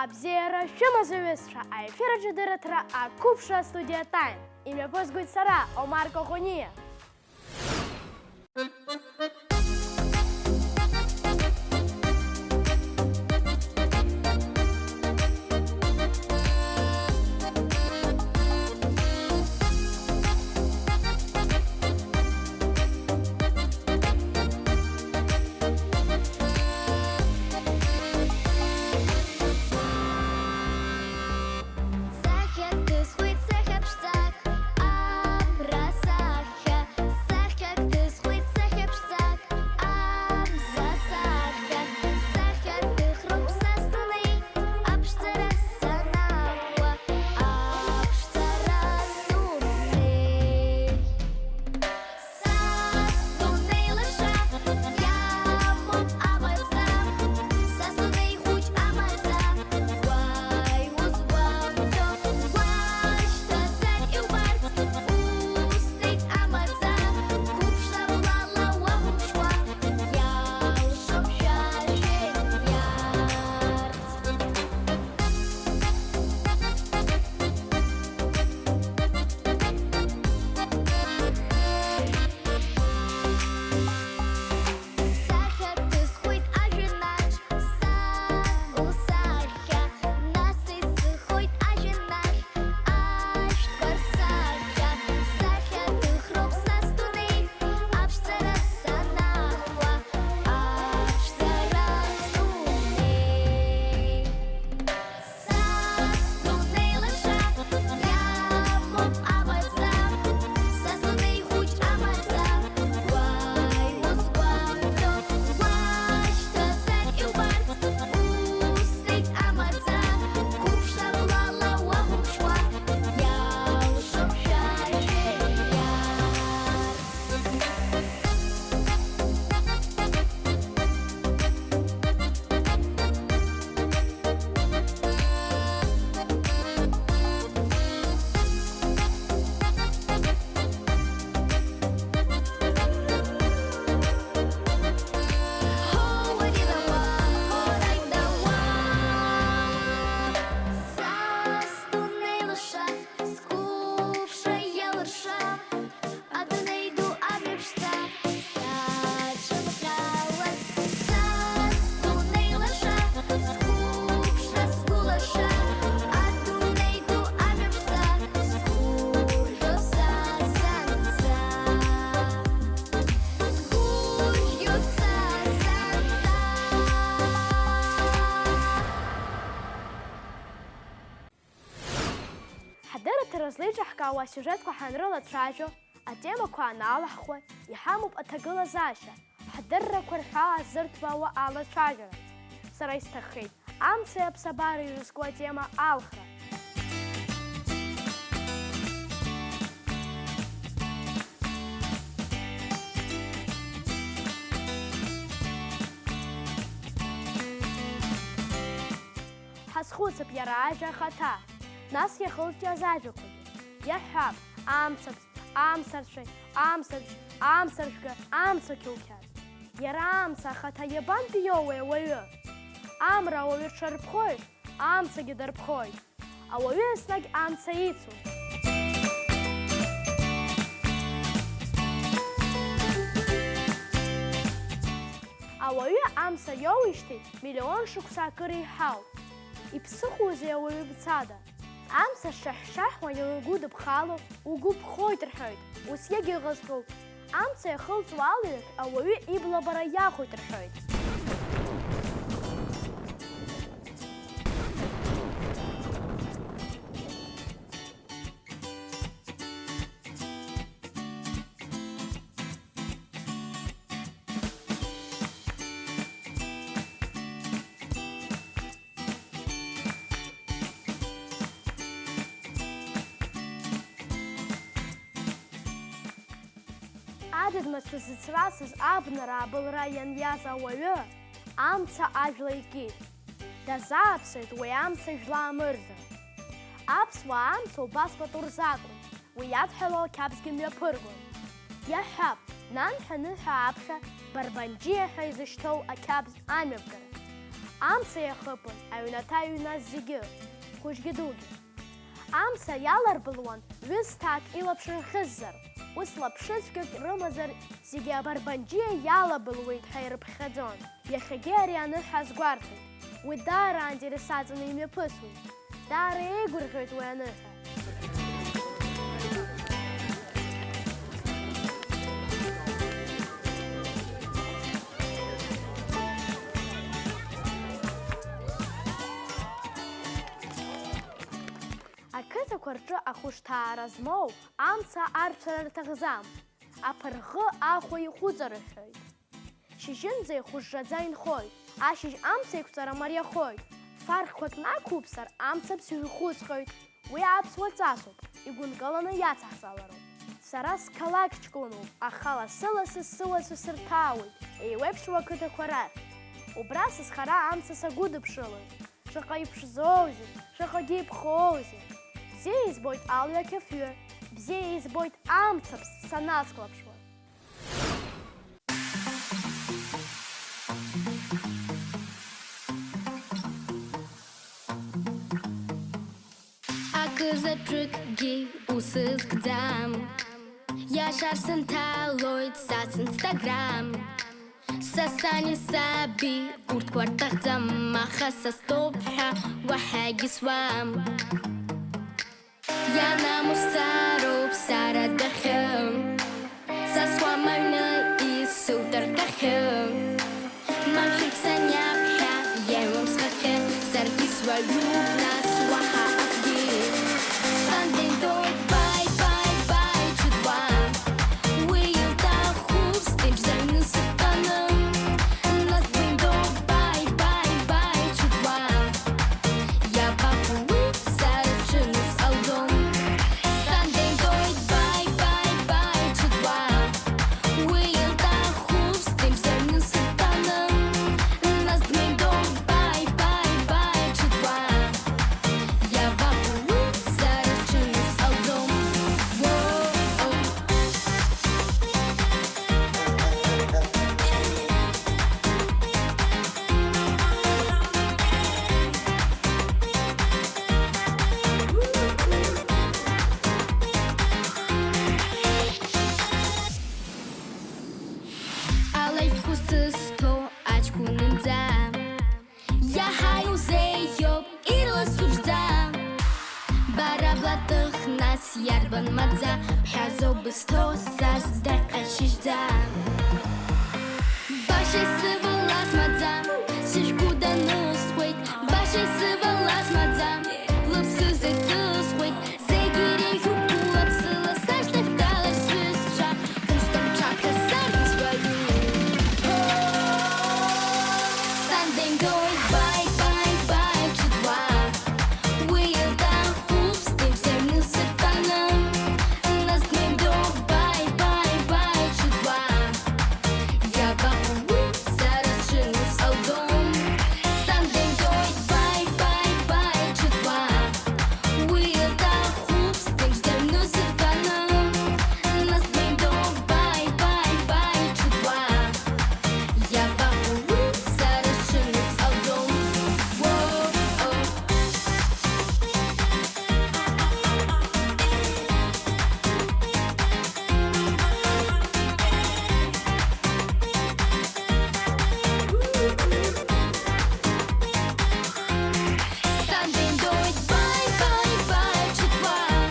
Абзиара шәымазаҩызцәа, аефир аҿы дырраҭара ақәыԥшра астудиатәын. Имҩаԥызгоит сара, Омар Коӷониа. Ҳдырраҭара различных ҳкаауа асиужетқәа ҳанрылацәажәо, атемақәа анаалаҳхуа, иҳамоуп аҭагылазаашьа, ҳдыррақәа рҳәала зырҭбаауа алацәажәара. Сара исҭаххеит амцеи аԥсабареи ирызку атема алхра. Ҳазхәыцып иара ажәа ахаҭа, нас иахылҵәиаз ажәақәагьы. Иаҳҳәап амцаԥс, амцаршәи, амцабжь, амцаршәга, амцақьоуқьад. Иара амца ахаҭа иабантәи иоуеи ауаҩы? Амра ауаҩы дшарԥхоит, амцагьы дарԥхоит. Ауаҩы еснагь амца ицуп. Ауаҩы амца иоуижьҭеи миллион шықәса акыр иҳауп. Иԥсыхәоузеи ауаҩы бцада? Амца шаҳәшаҳәуа илагәыдыԥхало, угәы ԥхоит рҳәоит, ус иагьыҟазҵоуп. Амца иахылҵуа алҩақ ауаҩы иблабара иахоит рҳәоит. Адыдмацәа зыцрасыз абнара абылра ианиаз ауаҩы амца ажәла икит. Дазааԥсоит уи амца жәла амырза. Аԥсуаа амца убас пату рзакәын, уи иадҳәало ақьабзгьы мҩаԥыргон. Иаҳҳәап, нанҳәа-ныҳәа аԥхьа Барбанџьиа ҳәа изышьҭоу ақьабз амҩаԥгара. Амца иахыԥон аҩнаҭа иҩназ зегьы, хәыҷгьы дугьы. Амца иаларбылуан ҩысҭаак илаԥш рхыззар, ус лаԥшыцәгьак рымазар зегьы абарбанџьиа иалабылуеит ҳәа ирыԥхьаӡон. Иахьагьы ари аныҳәа азгәарҭоит. Уи даара аинтересаҵаны имҩаԥысуеит. Даара еигәырӷьоит уи аныҳәа. Ақыҭақәа рҿы ахәышҭаара змоу амца арҭәара рҭахӡам. Аԥырӷы ахәа ихәыҵарыҳәоит. Шьыжьынӡа ихәыжжаӡа инхоит. Ашьыжь амца еиқәҵара мариахоит. Фархқәак нақәуԥсар, амца ԥсыҩ ихәыҵҟьоит. Уи аԥсуа ҵасуп, игәынкыланы иацаҳҵалароуп. Сара сқалақь ҷкәыноуп, аха лассы-лассы сыуацәа сырҭаауеит, еиуеиԥшуа ақыҭақәа рахь. Убра сызхара амца сагәыдыԥшылоит. Шаҟа иԥшӡоузеи, шаҟагьы иԥхоузеи. Бзиа избоит алҩақ афҩы, бзиа избоит амцаԥс санацклаԥшуа. Акызаҭәыкгьы усызкӡам, иашар сынҭалоит са синстаграм. Са сани саби урҭқәа рҭахӡам, аха са стәоуп ҳәа уаҳагьы суам. Ианамусароуп сара дахьым, са суам аҩны исуҭартәахьым. Махьык саниаԥхьа иаҩуам схахьы, саргьы суаҩуп нас уаҳа акгьы. Сандеидоит бай, бай, бай, ҷыдуам, уи илҭахуп сҭынчӡаны сыхҭаным. Нас деидоит бай, бай, бай, ҷыдуам, иабахуит сара сҿынов салдом. Сандеидоит бай, бай, бай, ҷыдуам, уи илҭахуп сҭынчӡаны сыхҭаным. Нас деидоит бай, бай, бай, ҷыдуам, иабахуит сара сҿынов салдом. Алеиҳәқәа сызҭо аҷкәынынӡа, иаҳаиузеиӷьуп ирласуџьӡа. Бара блатых нас иарбан маӡа, ԥҳәазоуп бызҭо са здаҟьа шьыжьӡа. Баша исывалаз маӡа, сышәҟәыданысуеит. Баша исывалаз маӡа, лыԥсы зыҭысуеит. Зегьы иреиӷьуп улаԥсыла, сашьҭахьтәалар сҩызцәа, усҟан ҽаԥхьа саргьы суаҩуп. Сандеидоит бай, бай, бай, ҷыдуам, уи илҭахуп сҭынчӡаны сыхҭаным. Нас деидоит бай, бай, бай, ҷыдуам, иабахуит сара сҿынов салдом. Сандеидоит бай, бай, бай, ҷыдуам, уи илҭахуп сҭынчӡаны сыхҭаным. Нас деидоит бай, бай, бай, ҷыдуам, иабахуит сара сҿынов салдом. Сандеидоит бай, бай, бай, ҷыдуам,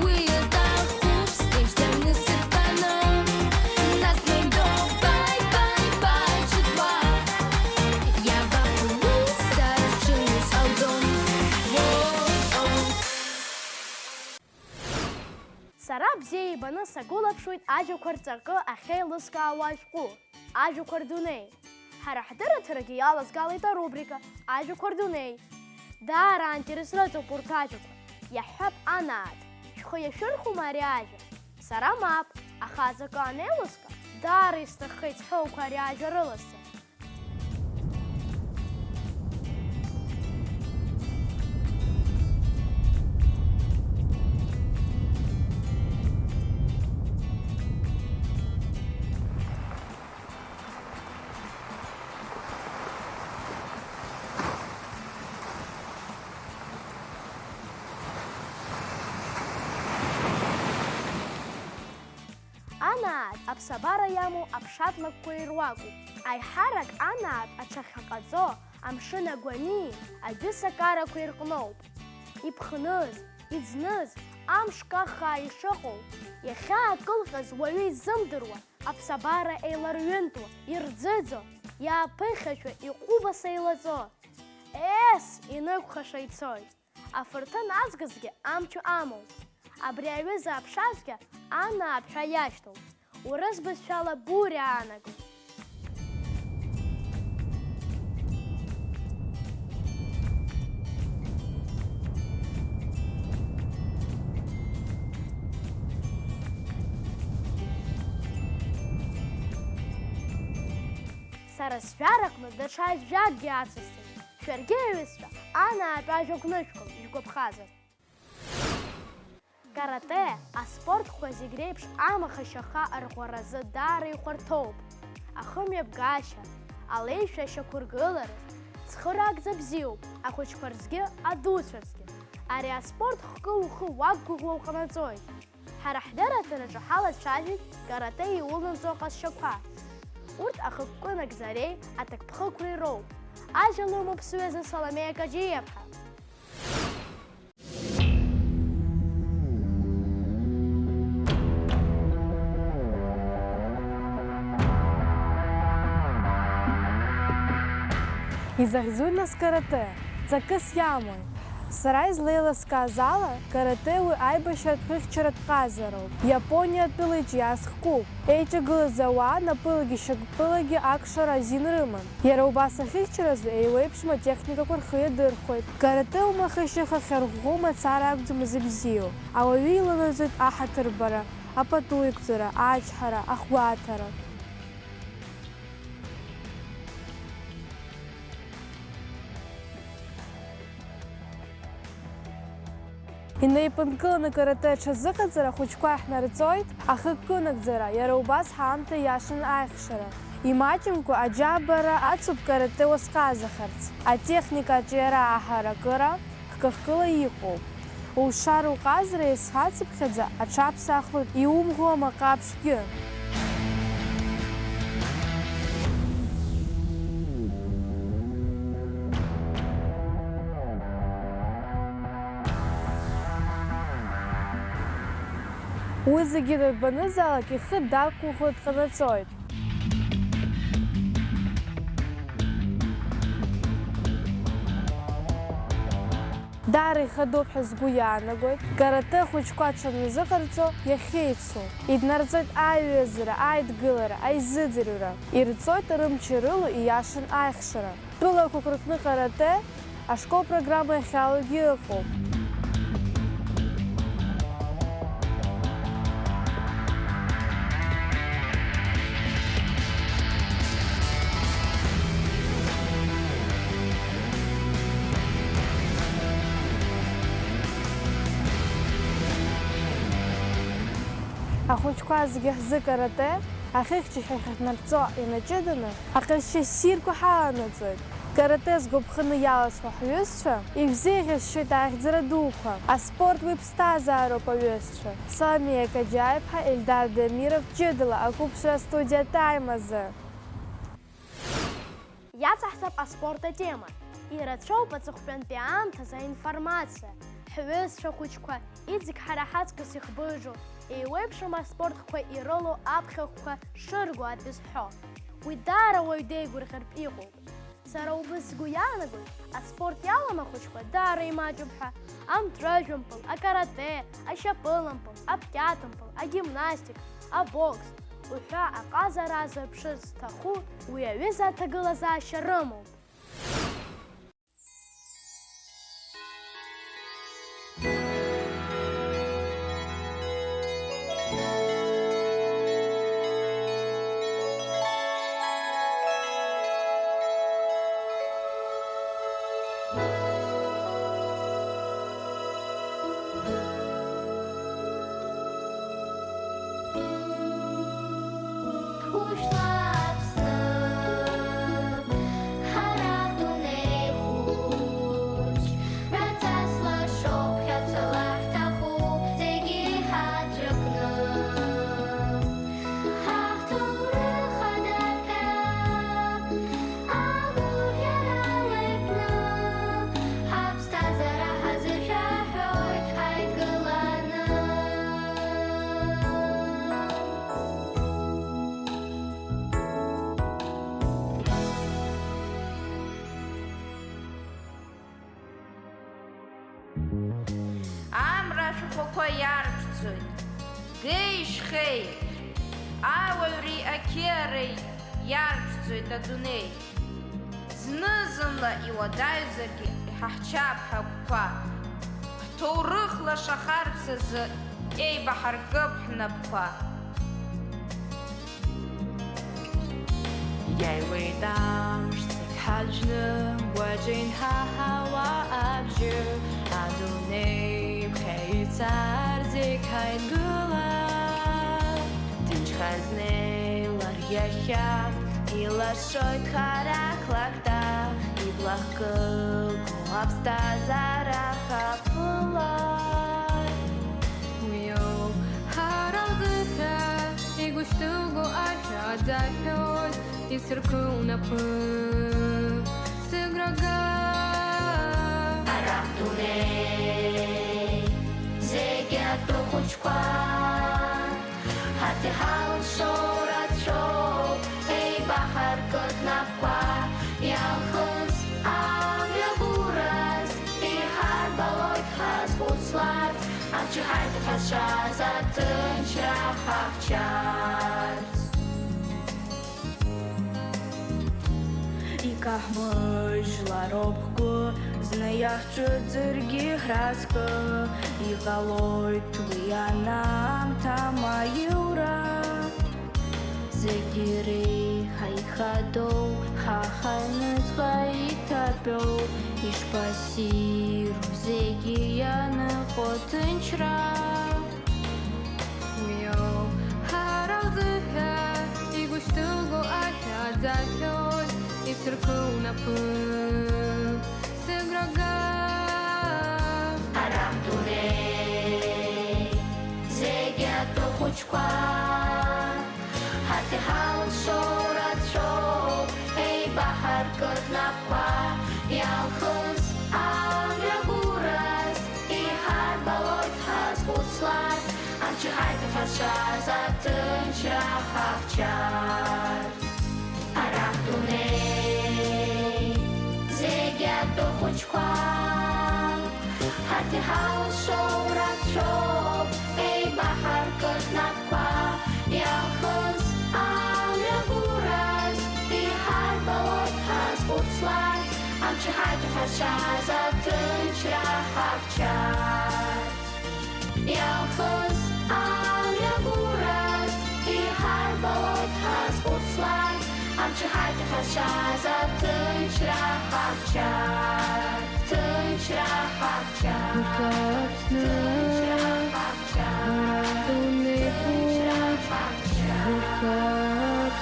уи илҭахуп сҭынчӡаны сыхҭаным. Нас деидоит бай, бай, бай, ҷыдуам, иабахуит сара сҿынов салдом. Сара бзиа ибаны сагәылаԥшуеит ажәақәа рҵакы ахьеилыскаауа ашәҟәы, ажәақәа рдунеи. Ҳара ҳдырраҭарагьы иалазгалеит арубрика ажәақәа рдунеи. Даара аинтерес рыҵоуп урҭ ажәақәа. Иаҳҳәап анааҭ, шәхы иашәырхума ари ажәа? Сара мап, аха аҵакы анеилыска, даара исҭаххеит сҳәоуқәа ари ажәа рыласҵар. Анаат аԥсабара иамоу аԥшатлакқәа ируакуп. Аиҳарак анаат аҽахьаҟаҵо амшын агәани аӡәы-сакарақәа ирҟноуп. Иԥхныз, иӡныз, амш каххаа ишыҟоу, иахьаакылҟьаз уаҩы изымдыруа, аԥсабара еиларҩынтуа, ирӡыӡо, иааԥыхьашәа, иҟәыбаса еилаҵо. Ес, инықәхаша ицоит. Афырҭын аҵкысгьы амчу амоуп. Абри аҩыза аԥшазгьы анаат ҳәа иашьҭоуп. Урыс бызшәала Буриа аанагоит. Сара сжәаракны даҽа ажәакгьы ацысҵеит. Шәаргьы аҩызцәа анаатә ажәак нышәкыл, ижәгәаԥхазар. Карате аспортқәа зегь реиԥш амаха-шьаха арӷәаразы даара ихәарҭоуп. Ахымҩаԥгашьа, алеишәа шьақәыргылараз, ҵхыраагӡа бзиоуп, ахәыҷқәа рзгьы, адуцәа рзгьы. Ари аспорт хкы ухы уақәгәыӷуа уҟанаҵоит. Ҳара ҳдырраҭараҿы ҳалацәажәеит карате иулнаҵо аҟазшьақәа. Урҭ ахықәкы нагӡареи аҭакԥхықәреи роуп. Ажәа лымоуп сҩыза Саломеиа Каҷиаԥҳа. Изахьӡоит нас карате, ҵакыс иамои. Сара излеилыскааз ала, карате уи аибашьратә хыхьчаратә ҟазароуп. Иапониатәыла иҿиаз хкуп. Еиҿагылаз ауаа напылагьы шьапылагьы акшара азин рыман. Иара убас ахьыхьчаразы еиуеиԥшым атехникақәа рхы иадырхәеит. Карате умахышьаха хьарӷәӷәоу мацара акәӡамыз ибзиоу. Ауаҩы иланаҵоит аҳаҭырбара, апату иқәҵара, ачҳара, ахәгәаҭара. Инеипынкыланы карате аҽазыҟаҵара ахәыҷқәа иаҳнарҵоит, ахықәкы-нагӡара, иара убас ҳаамҭа иашан аихшара. Имаҷымкәа аџьабара ацуп карате уазҟазахарц. Атехника аҿиара аҳаракыра хкы-хкыла иҟоуп. Ушара уҟазара иазҳацыԥхьаӡа аҽаԥсахлоит иумӷәо амаҟаԥшьгьы. Уи зегьы дырбанызаалак ихы дақәыӷәӷәо дҟанаҵоит. Даара ихадоуп ҳәа сгәы иаанагоит. Карате ахәыҷқәа аҽаназыҟарҵо иахьеицу. Иднарҵоит аиҩызара, аидгылара, аизыӡырҩра. Ирҵоит арымчарыло ииашан аихшара. Тәылақәак рҟны карате ашколпрограмма иахьалогьы ыҟоуп. Ахәыҷқәа зегьы ҳзы карате ахьыхьчашьа ҳахьнарҵо инаҷыданы аҟазшьа ссирқәа ҳаланаҵоит. Карате згәаԥханы иаласуа ҳҩызцәа ишәзеиӷьасшьоит аихьӡара дуқәа. Аспорт уи ԥсҭазаароуп аҩызцәа. Саломеиа Каҷиаԥҳа, Ельдар Дамиров, ҷыдала ақәыԥшра студиа Time азы. Иаҵаҳҵап аспорт атема. Ирацәоуп аҵыхәтәантәи аамҭазы аинформациа. Ҳҩызцәа хәыҷқәа, иҵегь ҳара ҳаҵкыс ихбыжу, еиуеиԥшым аспортқәа ирылоу аԥхьахәқәа шырго атәы зҳәо. Уи даара уаҩ деигәырӷьартә иҟоуп. Сара убыс сгәы иаанагоит, аспорт иалам ахәыҷқәа даара имаҷуп ҳәа. Амҭрыжәымпыл, акарате, ашьапылампыл, аԥкьатымпыл, агимнастика, абокс. Уҳәа аҟазара азырԥшырц зҭаху уи аҩыза аҭагылазаашьа рымоуп. Ушла в снах, Ахәақәа иарԥҵәоит, геи-шьхеи, ауаҩреи ақьиареи иарԥҵәоит адунеи. Зны-зынла иуадаҩзаргьы иҳаҳчап ҳагәқәа, ҳҭоурых лашахарц азы еибаҳаркып ҳнапқәа. Иааиуеит амшцәгьа ҳаġны, уаҵәы инҳаҳауа абжьы, адунеи ԥхьа ицар зегь ҳаидгылап, ҭынч ҳазнеилар иахьа, илашоит харак лакта, иблахкылго аԥсҭазаара ҳаԥылар. Уиоуп ҳара ҳзыҳәа игәышьҭылго ашәа аӡаҳәоит, исыркыл напы сыграга. Арахь дунеи зегьы аҭәы-хәыҷқәа ҳаҭиҳалшоу рацәоуп, еибаҳаркып напқәа, иалхыз амҩагәыраз, иҳарбалоит ҳазхәыцларц, амчы ҳаиҭа ҳазшаз аҭынчра ҳахьчарц. Икаҳмыжьлароуп ҳгәы, зны иаҳҿыҵыргьы ҳразҟы, иҟалоит уи анаамҭа маиура. Зегьы реиҳа ихадоу, ҳа ҳаҩныҵҟа иҭатәоу, ишԥассиру зегьы ианыҟо ҭынчра. Уиоуп ҳара ҳзыҳәа игәышьҭылго ашәа аӡаҳәоит, исыркыл напы сыграга. Арахь дунеи зегьы аҭәы-хәыҷқәа ҳаҭиҳалшоу рацәоуп, еибаҳаркып напқәа, иалхыз амҩагәыраз, иҳарбалоит ҳазхәыцларц, амчы ҳаиҭа ҳазшаз аҭынчра ҳахьчарц. Арахь дунеи зегьы аҭәы-хәыҷқәа ҳаҭиҳалшоу рацәоуп, еибаҳаркып напқәа, иалхыз амҩагәыраз, иҳарбалоит ҳазхәыцларц, амчы ҳаиҭа ҳазшаз аҭынчра ҳахьчарц. Иалхыз амҩагәыраз, иҳарбалоит ҳазхәыцларц, амчы ҳаиҭа ҳазшаз аҭынчра ҳахьчарц. Ҭынчра ҳахьчарц, ҭынчра ҳахьчарц, ҭынчра ҳахьчарц.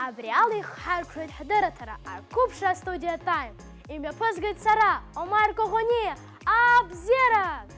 Абри ала ихҳарԥшуеит ҳдырраҭара Арқәыԥшра Студиа Тайм. Имҩаԥызгеит сара, Омар Коӷониа, абзиарак!